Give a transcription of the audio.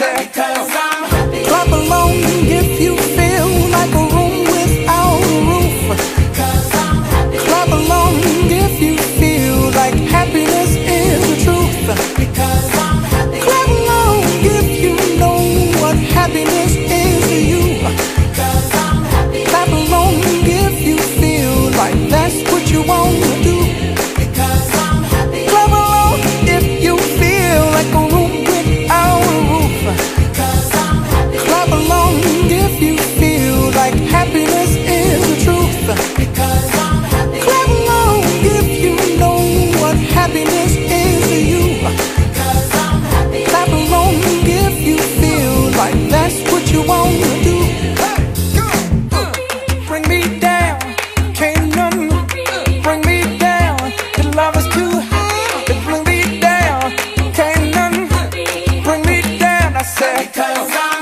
said, because I'm happy. Clap along if you feel like a room without a roof. Because I'm happy. Clap along if you feel like happiness is the truth. Because I'm happy. Clap along if you know what happiness is to you. Because I'm happy. Clap along if you feel like that's what you want to do. Because I'm happy. Clap along if you feel like a room without a roof. Because I'm happy. Clap along if you feel like happiness is the truth. Because I'm happy. Clap along if you know what happiness is to you. Because I'm happy. Clap along if you feel like that's what you want to do. Bring me down, can't none bring me down. The love is too high to bring me down. Can't none bring me down. I said, because I'm